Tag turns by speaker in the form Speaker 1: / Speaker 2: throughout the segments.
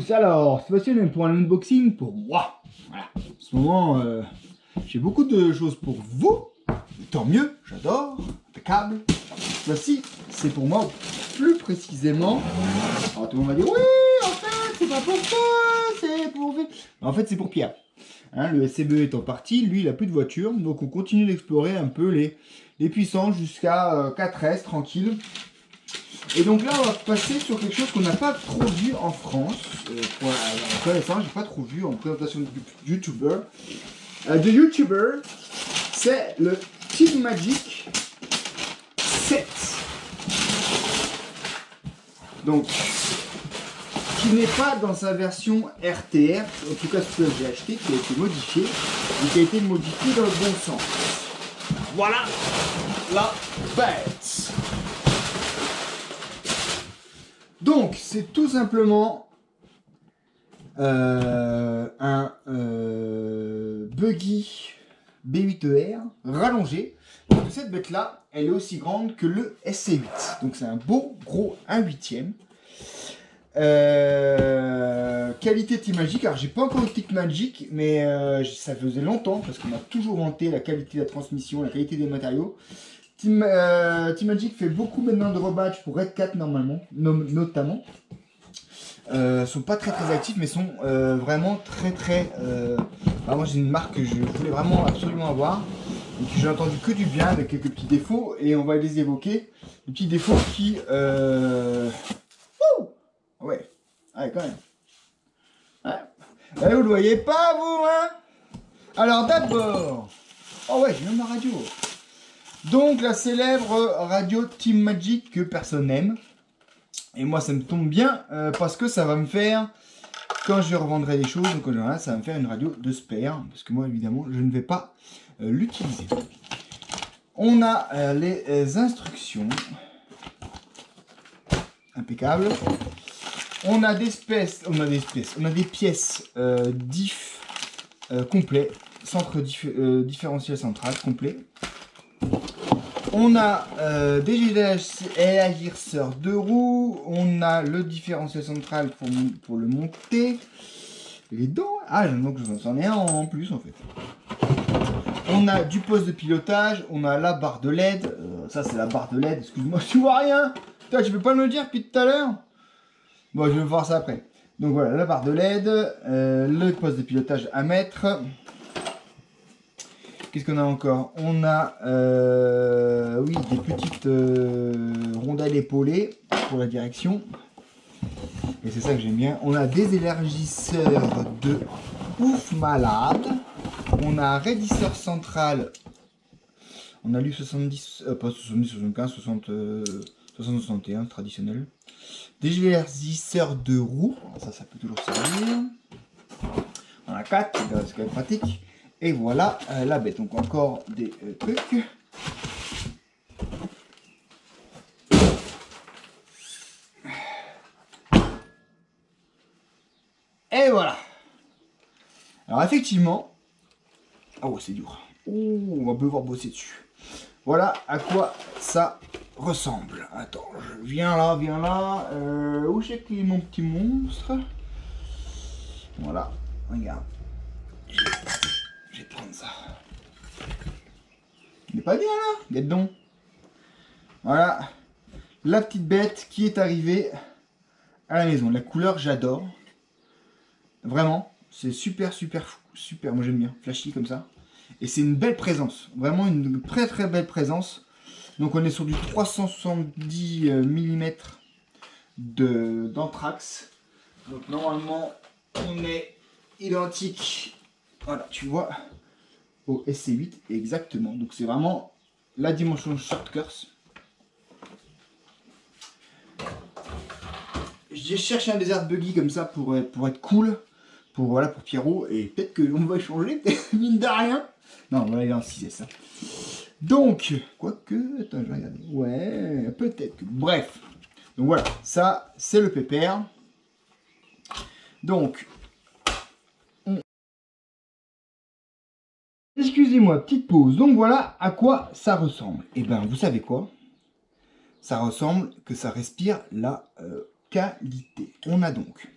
Speaker 1: tous. Alors, cette fois-ci, on est pour un unboxing pour moi. Voilà. En ce moment, j'ai beaucoup de choses pour vous. Tant mieux, j'adore. Impeccable. Cette fois-ci, c'est pour moi plus précisément. Alors, tout le monde va dire oui, en fait, c'est pas pour toi, c'est pour. En fait, c'est pour Pierre. Hein, le SCBE étant parti, lui, il a plus de voiture. Donc, on continue d'explorer un peu les puissances jusqu'à 4S, tranquille. Et donc là, on va passer sur quelque chose qu'on n'a pas trop vu en France. Pour la connaissance, j'ai pas trop vu en présentation de YouTuber. C'est le Team Magic 7. Donc, qui n'est pas dans sa version RTR, en tout cas ce que j'ai acheté, qui a été modifié, et qui a été modifié dans le bon sens. Voilà la bête. Donc, c'est tout simplement un buggy B8ER rallongé. Donc, cette bête-là, elle est aussi grande que le SC8. Donc, c'est un beau, gros 1/8e. Qualité Team Magic. Alors, j'ai pas encore eu Team Magic, mais ça faisait longtemps parce qu'on a toujours vanté la qualité de la transmission, la qualité des matériaux. Team Magic fait beaucoup maintenant de rebadge pour Red Cat normalement, notamment. Sont pas très actifs, mais sont vraiment très. Moi, j'ai une marque que je voulais vraiment absolument avoir et que j'ai entendu que du bien avec quelques petits défauts et on va les évoquer. Les petits défauts qui, ouais, quand même. Ouais. Vous le voyez pas vous, hein? Alors d'abord, oh ouais, j'ai même ma radio. Donc la célèbre radio Team Magic que personne n'aime. Et moi ça me tombe bien parce que ça va me faire, quand je revendrai des choses, donc ça va me faire une radio de spare. Parce que moi évidemment je ne vais pas l'utiliser. On a les instructions. Impeccable. On a des pièces diff complet. Centre différentiel central complet. On a des élargisseurs de roues, on a le différentiel central pour le monter. Les dents, donc j'en ai un en plus en fait. On a du poste de pilotage, on a la barre de LED, ça c'est la barre de LED, excuse-moi, tu vois rien. Putain, tu peux pas me le dire depuis tout à l'heure? Bon, je vais voir ça après. Donc voilà, la barre de LED, le poste de pilotage à mettre. Qu'est-ce qu'on a encore? On a oui, des petites rondelles épaulées pour la direction. Et c'est ça que j'aime bien. On a des élargisseurs de ouf malade. On a un raidisseur central. On a lu 70, pas 70, 75, 60, 60, 61, traditionnel. Des élargisseurs de roues. Ça peut toujours servir. On a 4, c'est quand même pratique. Et voilà la bête. Donc encore des trucs. Et voilà. Alors effectivement. Oh c'est dur. On va devoir bosser dessus. Voilà à quoi ça ressemble. Attends, je viens là. Où j'ai pris mon petit monstre? Voilà, regarde. Je vais prendre ça. Il n'est pas bien là, regarde donc. Voilà, la petite bête qui est arrivée à la maison. La couleur, j'adore. Vraiment, c'est super. Moi j'aime bien, flashy comme ça. Et c'est une belle présence, vraiment une très belle présence. Donc on est sur du 370 mm d'anthrax. Donc normalement, on est identique. Voilà, tu vois, au SC8 exactement. Donc c'est vraiment la dimension short course. J'ai cherché un desert buggy comme ça pour être cool, pour Pierrot, et peut-être qu'on va changer, mine de rien. Non, voilà, il est en 6S. Donc, quoique, attends, je vais regarder. Ouais, peut-être que. Bref. Donc voilà, ça, c'est le pépère. Donc, excusez-moi, petite pause. Donc voilà à quoi ça ressemble. Et ben, vous savez quoi? Ça ressemble que ça respire la qualité. On a donc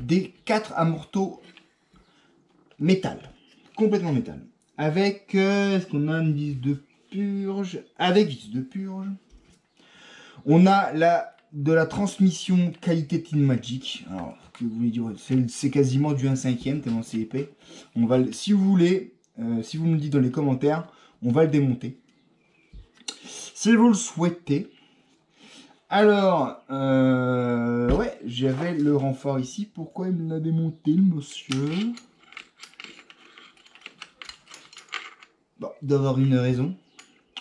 Speaker 1: des 4 amortos métal, complètement métal, avec est-ce qu'on a une vis de purge, avec vis de purge. On a de la transmission qualité Team Magic. Alors, que vous voulez dire, c'est quasiment du 1/5 tellement c'est épais. On va, si vous voulez, si vous me le dites dans les commentaires, on va le démonter. Si vous le souhaitez. Alors, ouais, j'avais le renfort ici. Pourquoi il me l'a démonté, le monsieur? Bon, d'avoir une raison.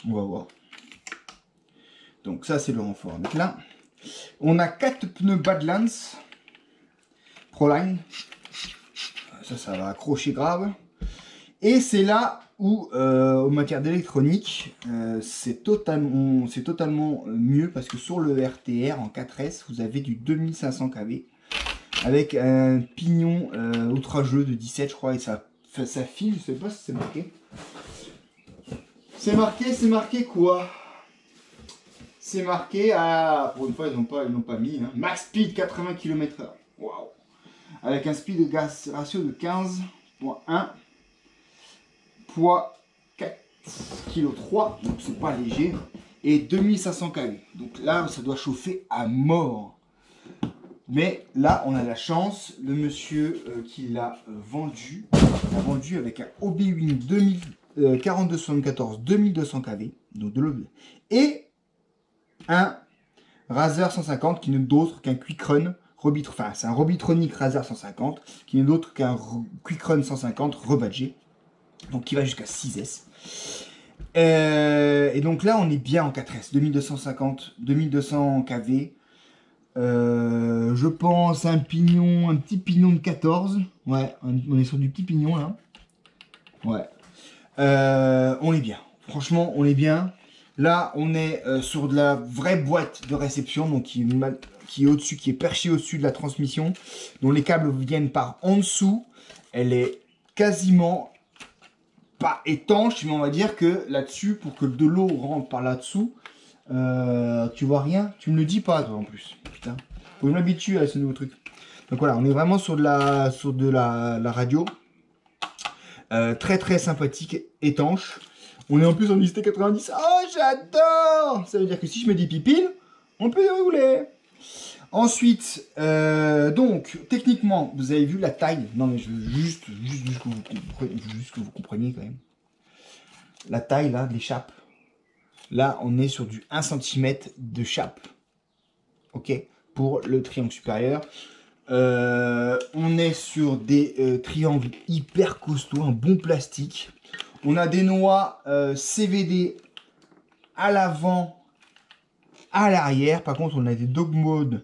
Speaker 1: On va voir. Donc ça, c'est le renfort. Donc là, on a 4 pneus Badlands Proline. Ça va accrocher grave. Et c'est là où, en matière d'électronique, c'est totalement mieux parce que sur le RTR en 4S, vous avez du 2500 kV avec un pignon outrageux de 17, je crois, et ça file. Je sais pas si c'est marqué. C'est marqué quoi? C'est marqué à... Pour une fois, ils n'ont pas mis. Hein, max speed 80 km/h. Waouh! Avec un speed de gas ratio de 15.1. Poids 4,3 kg. Donc c'est pas léger. Et 2500 kV. Donc là, ça doit chauffer à mort. Mais là, on a la chance. Le monsieur qui l'a vendu, avec un Obi-Wan 4274 2200 kV. Donc de l'eau. Et un Razer 150 qui n'est d'autre qu'un Quick Run Robit, enfin c'est un Robitronic Razer 150 qui n'est d'autre qu'un Quick Run 150 rebadgé, donc qui va jusqu'à 6S. Et donc là on est bien en 4S, 2200 kV. Je pense un petit pignon de 14. Ouais, on est sur du petit pignon là. Ouais. On est bien. Franchement, on est bien. Là, on est sur de la vraie boîte de réception, donc qui est au-dessus, qui est perchée au-dessus de la transmission, dont les câbles viennent par en dessous. Elle est quasiment pas étanche, mais on va dire que là-dessus, pour que de l'eau rentre par là-dessous, tu vois rien. Tu me le dis pas, toi, en plus. Putain, faut que je m'habitue à ce nouveau truc. Donc voilà, on est vraiment sur de la radio. Très très sympathique, étanche. On est en plus en unité 90. Oh, j'adore! Ça veut dire que si je mets des pipines, on peut y rouler. Ensuite, donc, techniquement, vous avez vu la taille. Non, mais je veux juste que vous compreniez quand même. La taille, là, de l'échappe. Là, on est sur du 1 cm de chape. OK? Pour le triangle supérieur. On est sur des triangles hyper costauds, un bon plastique. On a des noix CVD à l'avant, à l'arrière. Par contre, on a des dog modes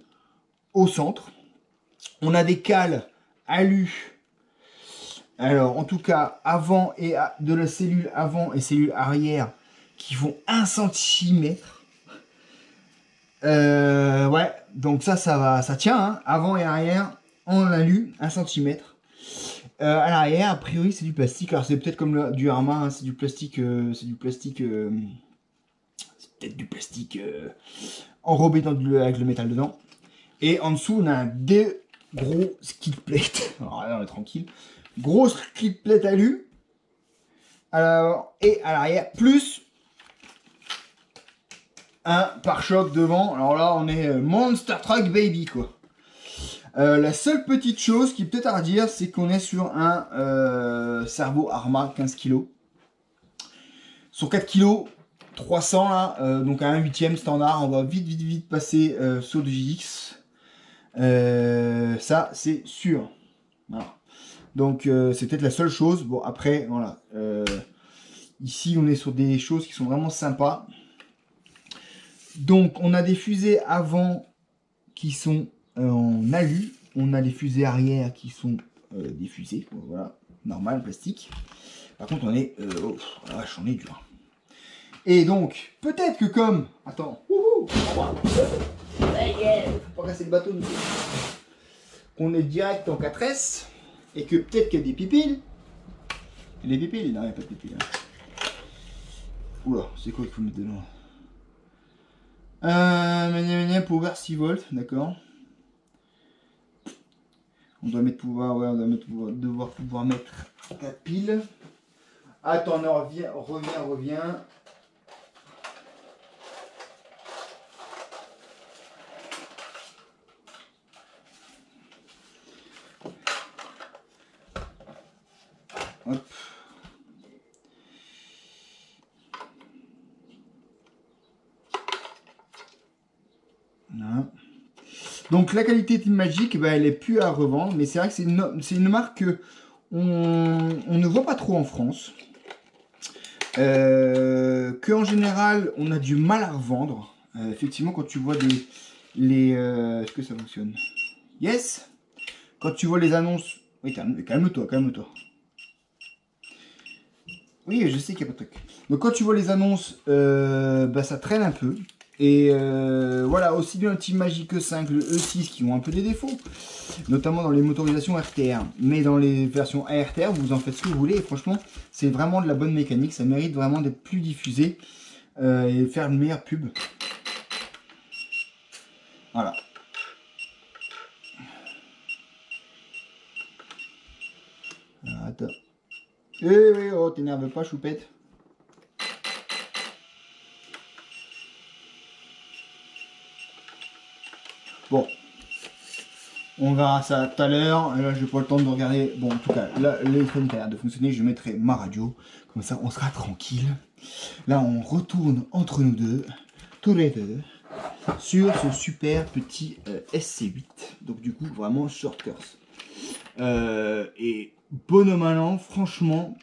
Speaker 1: au centre. On a des cales alu. Alors, en tout cas, avant et de la cellule avant et cellule arrière qui font 1 cm. Ouais, donc ça va, ça tient. Hein. Avant et arrière en alu, 1 cm. À l'arrière, a priori, c'est du plastique. Alors, c'est peut-être comme du Arma, hein, c'est du plastique. C'est peut-être du plastique enrobé avec le métal dedans. Et en dessous, on a des gros skid plates. Alors là, on est tranquille. Gros skid plate alu. Alors, et à l'arrière, plus un pare-choc devant. Alors là, on est Monster Truck Baby, quoi. La seule petite chose qui est peut-être à redire, c'est qu'on est sur un Servo Arma 15 kg. Sur 4 kg, 300 là, donc à 1/8 standard, on va vite passer sur du GX. Ça, c'est sûr. Voilà. Donc, c'est peut-être la seule chose. Bon, après, voilà. Ici, on est sur des choses qui sont vraiment sympas. Donc, on a des fusées avant qui sont en alu. On a les fusées arrière qui sont des fusées, voilà, normal, plastique. Par contre, on est... oh, la vache, on est dur. Et donc, peut-être que comme... Attends. Wouhou, pas casser le bateau. On est direct en 4S. Et que peut-être qu'il y a des pipiles. Il y a des pipiles? Non, il n'y a pas de pipiles. Hein. Oula, c'est quoi qu'il faut mettre dedans? Power 6 volts, d'accord. On doit mettre pouvoir, ouais, on doit mettre pouvoir mettre 4 piles. Attends, on revient. Hop. Voilà. Donc la qualité Team Magic, bah, elle est plus à revendre, mais c'est vrai que c'est une marque que on ne voit pas trop en France. Que en général, on a du mal à revendre. Effectivement, quand tu vois est-ce que ça fonctionne? Yes. Quand tu vois les annonces, oui, calme-toi. Oui, je sais qu'il n'y a pas de truc. Donc quand tu vois les annonces, bah, ça traîne un peu. Et voilà, aussi bien le Team Magic E5, le E6 qui ont un peu des défauts, notamment dans les motorisations RTR. Mais dans les versions ARTR, vous en faites ce que vous voulez. Et franchement, c'est vraiment de la bonne mécanique. Ça mérite vraiment d'être plus diffusé et faire une meilleure pub. Voilà. Alors, attends. Oui, oh, t'énerve pas, choupette. Bon, on verra ça tout à l'heure. Là, j'ai pas le temps de regarder. Bon, en tout cas, là, l'électronique a l'air de fonctionner. Je mettrai ma radio. Comme ça, on sera tranquille. Là, on retourne entre nous deux, tous les deux, sur ce super petit SC8. Donc, du coup, vraiment short course. Et bonhomme allant, franchement,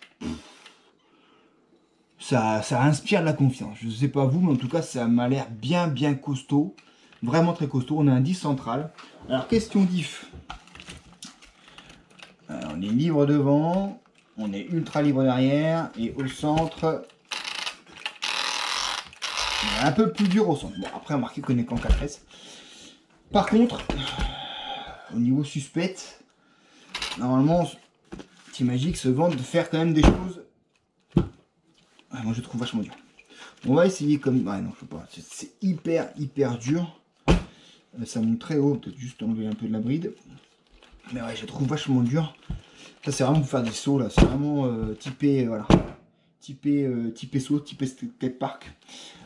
Speaker 1: ça inspire de la confiance. Je sais pas vous, mais en tout cas, ça m'a l'air bien costaud. Vraiment très costaud. On a un 10 central. Alors, question diff. On est libre devant. On est ultra libre derrière. Et au centre, on est un peu plus dur au centre. Bon, après, remarquez qu'on est qu'en 4S. Par contre, au niveau suspect, normalement, Team Magic se vante de faire quand même des choses. Ouais, moi, je trouve vachement dur. On va essayer comme... Ouais, non, je peux pas. C'est hyper dur. Ça monte très haut, peut-être juste enlever un peu de la bride. Mais ouais, je trouve vachement dur. Ça, c'est vraiment pour faire des sauts, là. C'est vraiment typé, voilà. Typé saut, typé skatepark.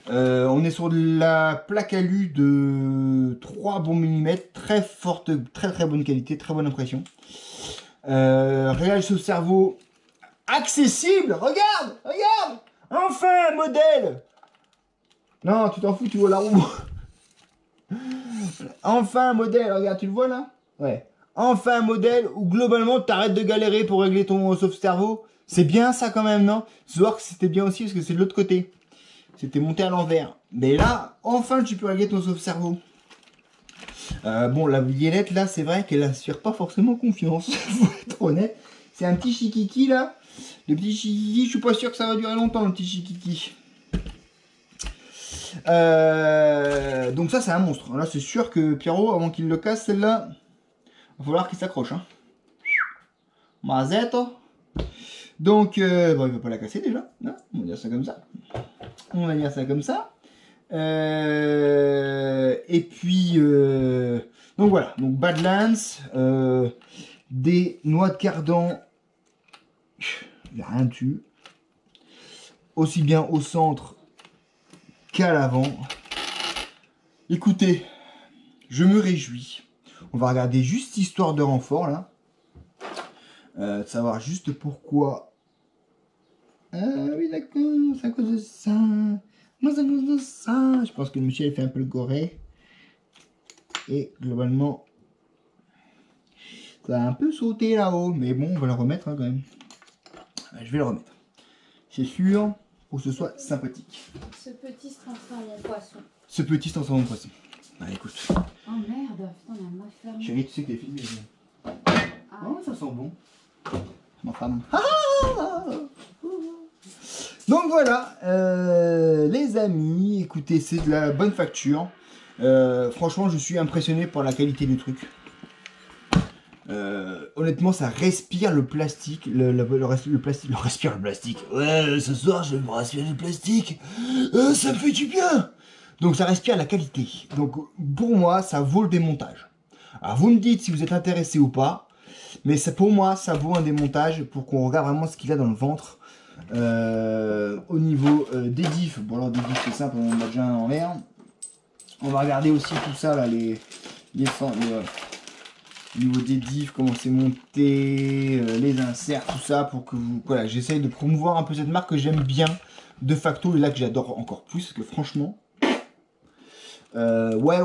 Speaker 1: On est sur de la plaque alu de 3 bons millimètres. Très forte, très bonne qualité, très bonne impression. Réglage au cerveau accessible. Regarde. Enfin, un modèle. Non, tu t'en fous, tu vois la roue. Enfin un modèle, regarde, tu le vois là? Ouais. Enfin un modèle où globalement tu arrêtes de galérer pour régler ton sauve-cerveau. C'est bien ça quand même, non? Zork c'était bien aussi parce que c'est de l'autre côté. C'était monté à l'envers. Mais là, enfin tu peux régler ton sauve-cerveau. Bon, la violette là, c'est vrai qu'elle inspire pas forcément confiance. Faut être honnête. C'est un petit chikiki là. Le petit chikiki, je suis pas sûr que ça va durer longtemps le petit chikiki. Donc ça c'est un monstre. Là c'est sûr que Pierrot, avant qu'il le casse celle-là, il va falloir qu'il s'accroche. Hein. Mazetto. Donc bon, il va pas la casser déjà. Non, on va dire ça comme ça. Et puis donc voilà. Donc Badlands, des noix de cardan. Il n'y a rien dessus. Aussi bien au centre qu'à l'avant. Écoutez, je me réjouis. On va regarder juste histoire de renfort là. De savoir juste pourquoi. Ah oui d'accord, c'est à cause de ça. Moi c'est à cause de ça. Je pense que le monsieur a fait un peu le goré. Et globalement, ça a un peu sauté là-haut. Mais bon, on va le remettre hein, quand même. Je vais le remettre. C'est sûr, pour que ce soit sympathique.
Speaker 2: Ce petit se transforme en poisson.
Speaker 1: Ce petit se transforme en poisson. Ah écoute.
Speaker 2: Oh merde, putain, on a mal fermé.
Speaker 1: Chérie, tu sais que t'es filmé.
Speaker 2: Ah.
Speaker 1: Oh, ça sent bon. Ma femme. Donc voilà, les amis, écoutez, c'est de la bonne facture. Franchement, je suis impressionné par la qualité du truc. Honnêtement, ça respire le plastique. Le plastique. Ouais, ce soir, je vais me respirer le plastique. Ça me fait du bien. Donc ça respire la qualité. Donc pour moi, ça vaut le démontage. Alors vous me dites si vous êtes intéressé ou pas. Mais ça, pour moi, ça vaut un démontage pour qu'on regarde vraiment ce qu'il a dans le ventre. Au niveau des diffs, bon alors des diffs c'est simple, on a déjà un en l'air. On va regarder aussi tout ça là, au niveau des diffs, comment c'est monté, les inserts, tout ça, pour que vous, voilà, j'essaye de promouvoir un peu cette marque que j'aime bien de facto, et là que j'adore encore plus, parce que franchement, ouais,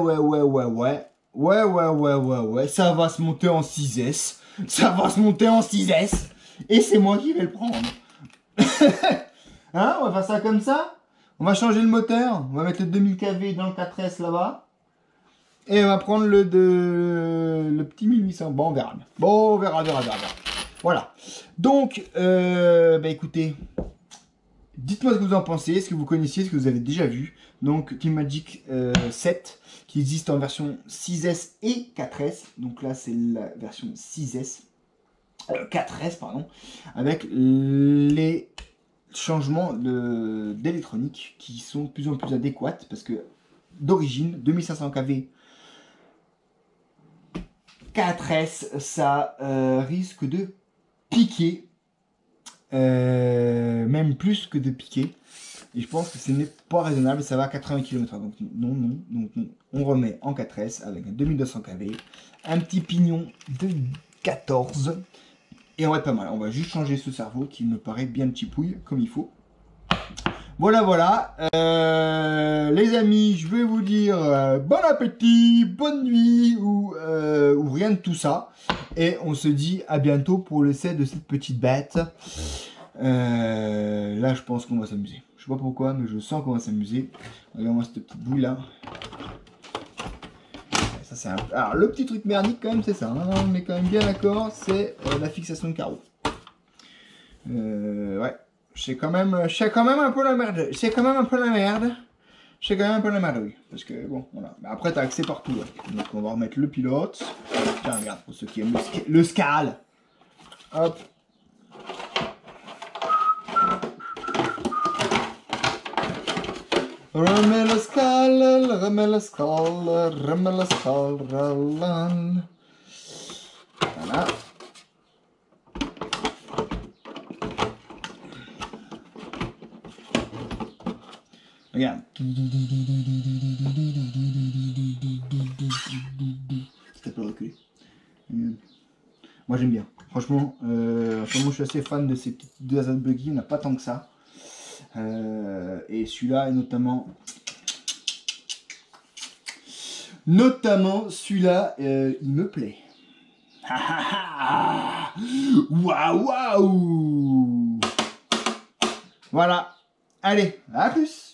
Speaker 1: ça va se monter en 6S, ça va se monter en 6S, et c'est moi qui vais le prendre. Hein, on va faire ça comme ça. On va changer le moteur, on va mettre le 2000 kV dans le 4S là-bas. Et on va prendre le petit 1800. Bon, on verra. Bon, on verra. Voilà. Donc, écoutez, dites-moi ce que vous en pensez, ce que vous connaissiez, ce que vous avez déjà vu. Donc, Team Magic 7, qui existe en version 6S et 4S. Donc là, c'est la version 6S. 4S, pardon. Avec les changements d'électronique qui sont de plus en plus adéquats. Parce que, d'origine, 2500 kV 4S, ça risque de piquer, même plus que de piquer, et je pense que ce n'est pas raisonnable, ça va à 80 km/h, donc non, on remet en 4S avec un 2200 kV, un petit pignon de 14, et on va être pas mal. On va juste changer ce cerveau qui me paraît bien chipouille comme il faut. Voilà, les amis, je vais vous dire bon appétit, bonne nuit, ou rien de tout ça. Et on se dit à bientôt pour l'essai de cette petite bête. Là, je pense qu'on va s'amuser. Je sais pas pourquoi, mais je sens qu'on va s'amuser. Regarde-moi cette petite boule là. Ça, c'est Alors, le petit truc merdique quand même, c'est ça. Hein, on est quand même bien d'accord, c'est la fixation de carreau. Ouais. C'est quand même un peu la merde. C'est quand même un peu la merde. C'est quand même un peu la merde, oui. Parce que bon, voilà. Mais après, t'as accès partout. Ouais. Donc, on va remettre le pilote. Tiens, regarde, pour ceux qui aiment le scal. Hop. Remets le scal, remets le scal, remets le scal, voilà. Regarde. C'était pas reculé. Moi j'aime bien. Franchement, je suis assez fan de ces petites deux Azad Buggy. Il n'y en a pas tant que ça. Et celui-là, et notamment celui-là, il me plaît. Waouh! Voilà. Allez, à plus!